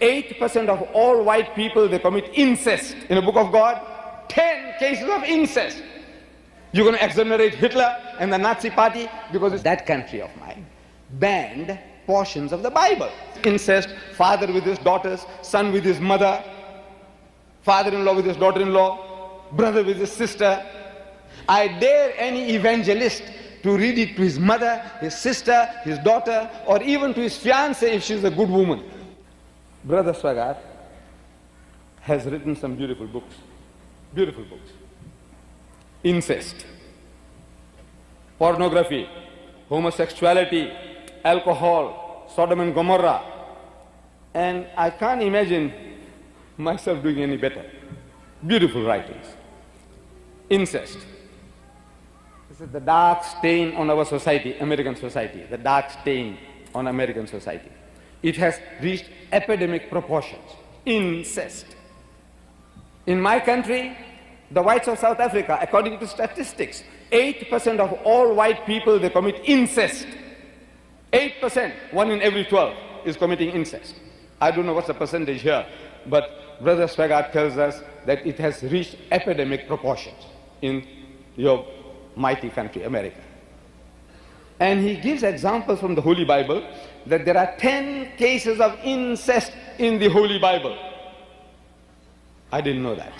8% of all white people, they commit incest. In the book of God, 10 cases of incest. You're going to exonerate Hitler and the Nazi party because it's that country of mine banned portions of the Bible. Incest, father with his daughters, son with his mother, father-in-law with his daughter-in-law, brother with his sister. I dare any evangelist to read it to his mother, his sister, his daughter, or even to his fiancée if she's a good woman. Brother Swaggart has written some beautiful books. Beautiful books. Incest, pornography, homosexuality, alcohol, Sodom and Gomorrah. And I can't imagine myself doing any better. Beautiful writings. Incest. This is the dark stain on our society, American society, the dark stain on American society. It has reached epidemic proportions. Incest. In my country, the whites of South Africa, according to statistics, 8% of all white people, they commit incest. 8%, 1 in every 12 is committing incest. I don't know what's the percentage here, but Brother Swaggart tells us that it has reached epidemic proportions in your mighty country, America. And he gives examples from the Holy Bible that there are 10 cases of incest in the Holy Bible. I didn't know that.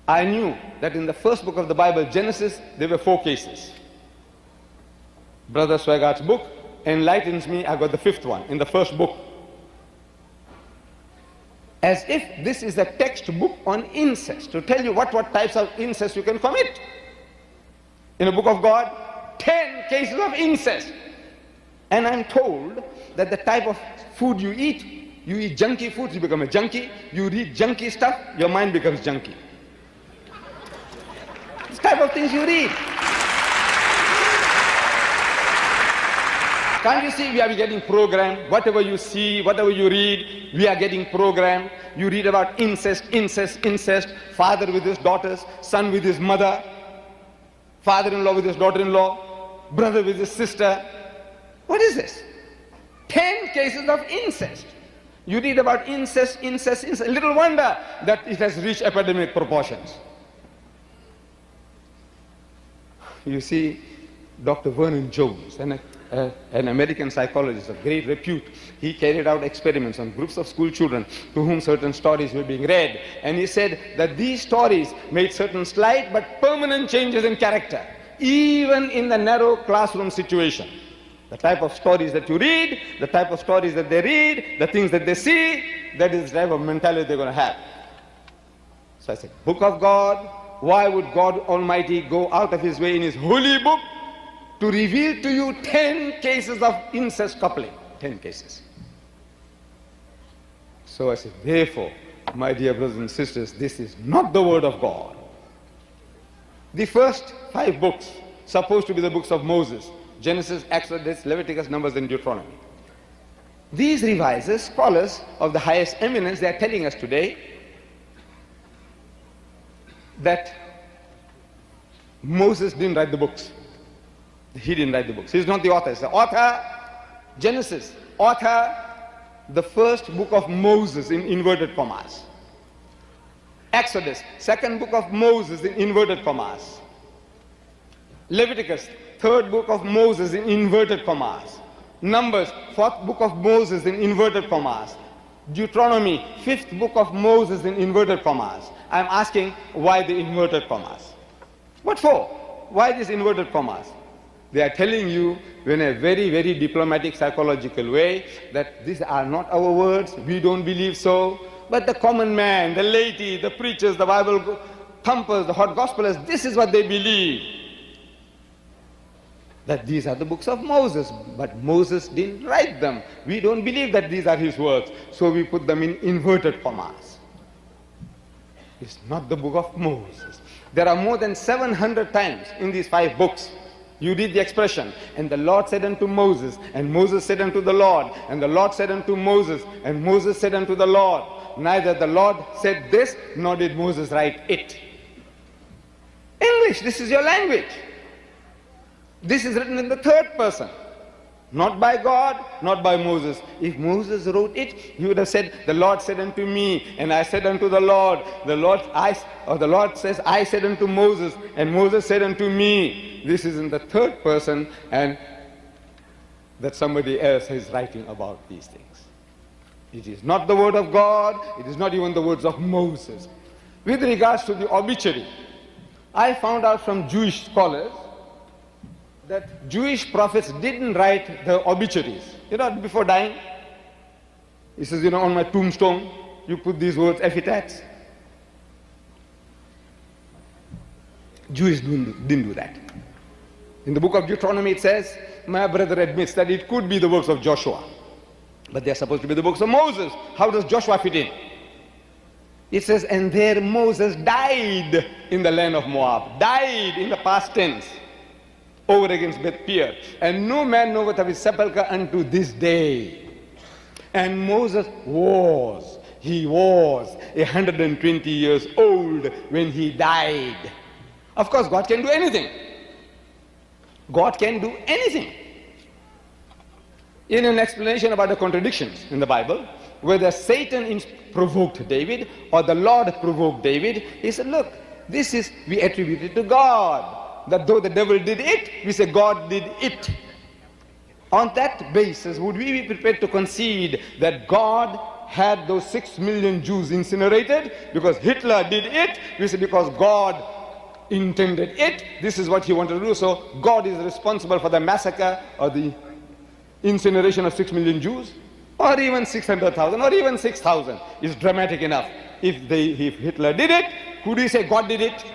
I knew that in the first book of the Bible, Genesis, there were 4 cases. Brother Swaggart's book enlightens me. I got the 5th one in the first book. As if this is a textbook on incest, to tell you what types of incest you can commit. In the book of God, 10 cases of incest. And I'm told that the type of food you eat junky foods, you become a junkie. You read junky stuff, your mind becomes junky. This type of things you read. Can't you see we are getting programmed? Whatever you see, whatever you read, we are getting programmed. You read about incest, father with his daughters, son with his mother, father-in-law with his daughter-in-law, brother with his sister. What is this? 10 cases of incest. You read about incest. Little wonder that it has reached epidemic proportions. You see, Dr. Vernon Jones, an American psychologist of great repute, he carried out experiments on groups of school children to whom certain stories were being read. And he said that these stories made certain slight but permanent changes in character, even in the narrow classroom situation. The type of stories that you read, the type of stories that they read, the things that they see, that is the type of mentality they're going to have. So I said, Book of God, why would God Almighty go out of His way in His holy book to reveal to you 10 cases of incest coupling? 10 cases. So I said, therefore, my dear brothers and sisters, this is not the word of God. The first 5 books, supposed to be the books of Moses, Genesis, Exodus, Leviticus, Numbers, and Deuteronomy. These revisers, scholars of the highest eminence, they are telling us today that Moses didn't write the books. He didn't write the books. He's not the author. He's the author, Genesis, author, the first book of Moses in inverted commas. Exodus, second book of Moses in inverted commas. Leviticus, third book of Moses in inverted commas. Numbers, fourth book of Moses in inverted commas. Deuteronomy, fifth book of Moses in inverted commas. I'm asking, why the inverted commas? What for? Why these inverted commas? They are telling you in a very, very diplomatic, psychological way that these are not our words, we don't believe so, but the common man, the laity, the preachers, the Bible thumpers, the hot gospelers, this is what they believe. That these are the books of Moses, but Moses didn't write them. We don't believe that these are his words, so we put them in inverted commas. It's not the book of Moses. There are more than 700 times in these 5 books. You read the expression, and the Lord said unto Moses, and Moses said unto the Lord, and the Lord said unto Moses, and Moses said unto the Lord. Neither the Lord said this, nor did Moses write it. English, this is your language. This is written in the third person. Not by God, not by Moses. If Moses wrote it, he would have said, the Lord said unto me, and I said unto the Lord. The Lord says, I said unto Moses, and Moses said unto me. This is in the third person, and that somebody else is writing about these things. It is not the word of God, it is not even the words of Moses. With regards to the obituary, I found out from Jewish scholars that Jewish prophets didn't write the obituaries. Before dying, he says, on my tombstone, you put these words, epitaphs. Jews didn't do that. In the book of Deuteronomy it says, my brother admits that it could be the works of Joshua, but they're supposed to be the books of Moses. How does Joshua fit in? It says, and there Moses died in the land of Moab. Died in the past tense. Over against Beth-peor, and no man knoweth of his sepulchre unto this day. And Moses was 120 years old when he died. Of course, God can do anything. God can do anything. In an explanation about the contradictions in the Bible, whether Satan provoked David or the Lord provoked David, he said, look, we attribute it to God. That though the devil did it, we say God did it. On that basis, would we be prepared to concede that God had those 6 million Jews incinerated because Hitler did it? We say because God intended it, this is what he wanted to do, so God is responsible for the massacre or the incineration of 6 million Jews? Or even 600,000 or even 6,000 is dramatic enough. If Hitler did it, could we say God did it?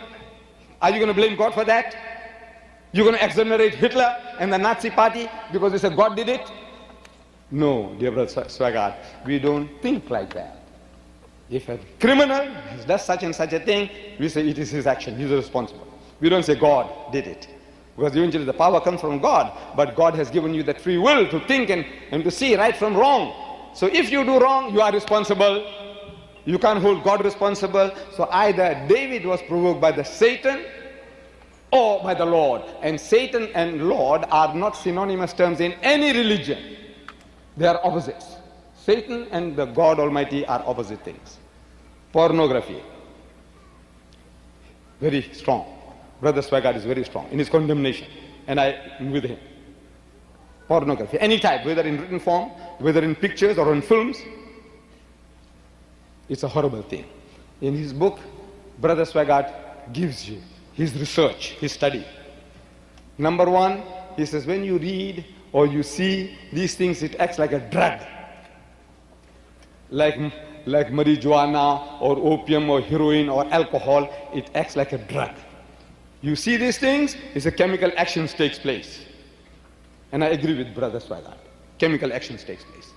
Are you going to blame God for that? You're going to exonerate Hitler and the Nazi party because they said God did it? No, dear brother Swaggart, we don't think like that. If a criminal does such and such a thing, we say it is his action, he's responsible. We don't say God did it. Because eventually the power comes from God, but God has given you that free will to think and to see right from wrong. So if you do wrong, you are responsible. You can't hold God responsible. So either David was provoked by the Satan or by the Lord. And Satan and Lord are not synonymous terms in any religion. They are opposites. Satan and the God Almighty are opposite things. Pornography, very strong. Brother Swaggart is very strong in his condemnation, and I am with him. Pornography, any type, whether in written form, whether in pictures or in films, it's a horrible thing. In his book, Brother Swaggart gives you his research, his study. Number one, he says, when you read or you see these things, it acts like a drug. Like marijuana or opium or heroin or alcohol, it acts like a drug. You see these things, it's a chemical actions takes place. And I agree with Brother Swaggart. Chemical actions takes place.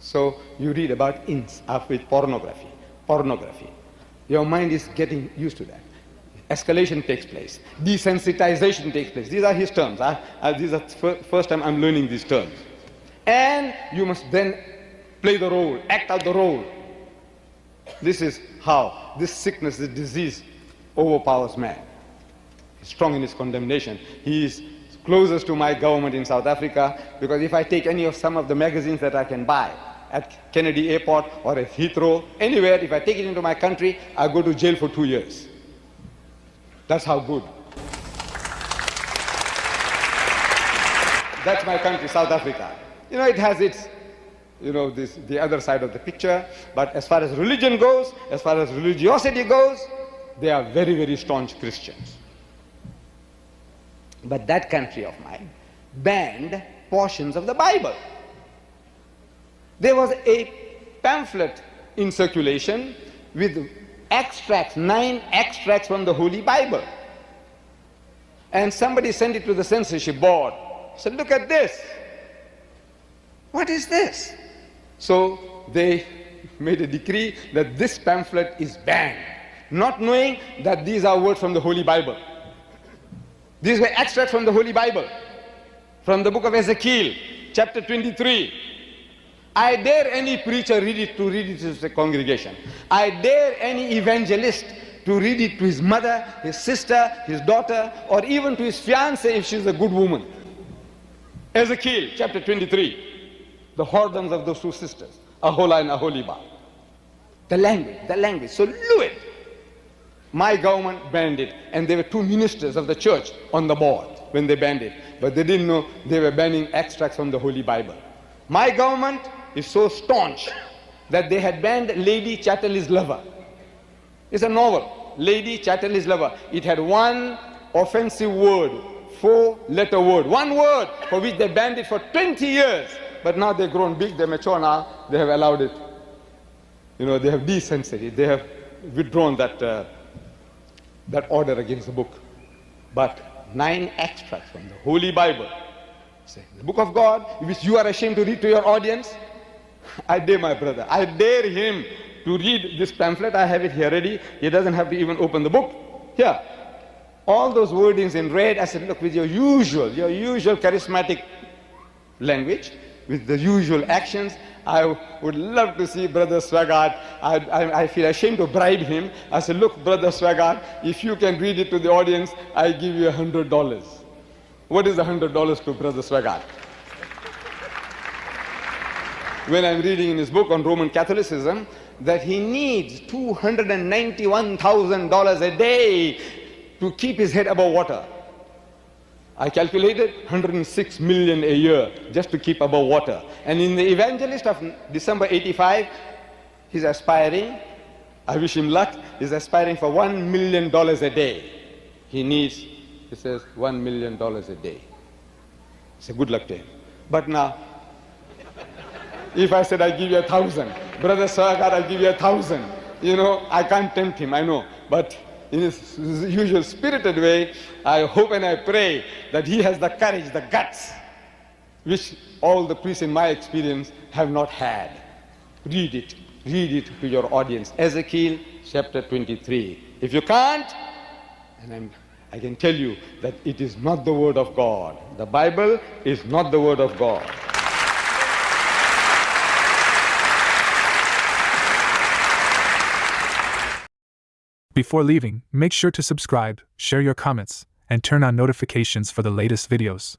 So you read about with pornography. Your mind is getting used to that. Escalation takes place. Desensitization takes place. These are his terms. These are the first time I'm learning these terms. And you must then play the role, act out the role. This is how this sickness, this disease overpowers man. He's strong in his condemnation. He is closest to my government in South Africa, because if I take some of the magazines that I can buy at Kennedy Airport or at Heathrow, anywhere, if I take it into my country, I go to jail for 2 years. That's how good. That's my country, South Africa. It has its, the other side of the picture, but as far as religion goes, as far as religiosity goes, they are very, very staunch Christians. But that country of mine banned portions of the Bible. There was a pamphlet in circulation with extracts, 9 extracts from the Holy Bible. And somebody sent it to the censorship board. Said, look at this. What is this? So they made a decree that this pamphlet is banned, not knowing that these are words from the Holy Bible. These were extracts from the Holy Bible, from the book of Ezekiel, chapter 23. I dare any preacher read it to the congregation. I dare any evangelist to read it to his mother, his sister, his daughter, or even to his fiancée if she's a good woman. Ezekiel chapter 23, the whoredoms of those two sisters, Aholah and Aholiba. The language, so lewd. My government banned it, and there were two ministers of the church on the board when they banned it, but they didn't know they were banning extracts from the Holy Bible. My government is so staunch that they had banned Lady Chatterley's Lover. It's a novel, Lady Chatterley's Lover. It had one offensive word, 4-letter word, one word for which they banned it for 20 years. But now they've grown big, they're mature now, they have allowed it. You know, they have decensored it, they have withdrawn that order against the book. But 9 extracts from the Holy Bible, say, the book of God, which you are ashamed to read to your audience. I dare my brother, I dare him to read this pamphlet. I have it here ready. He doesn't have to even open the book. Here, all those wordings in red. I said, look, with your usual charismatic language, with the usual actions, I would love to see Brother Swaggart. I feel ashamed to bribe him. I said, look, Brother Swaggart, if you can read it to the audience, I give you $100. What is $100 to Brother Swaggart? When I'm reading in his book on Roman Catholicism, that he needs $291,000 a day to keep his head above water. I calculated 106 million a year just to keep above water. And in the Evangelist of December 85, he's aspiring, I wish him luck, he's aspiring for $1 million a day. He needs, he says, $1 million a day. It's a good luck to him. But now, if I said I give you 1,000, Brother Swaggart, I'll give you 1,000. You know, I can't tempt him, I know. But in his usual spirited way, I hope and I pray that he has the courage, the guts, which all the priests in my experience have not had. Read it to your audience. Ezekiel chapter 23. If you can't, and I can tell you that it is not the word of God. The Bible is not the word of God. Before leaving, make sure to subscribe, share your comments, and turn on notifications for the latest videos.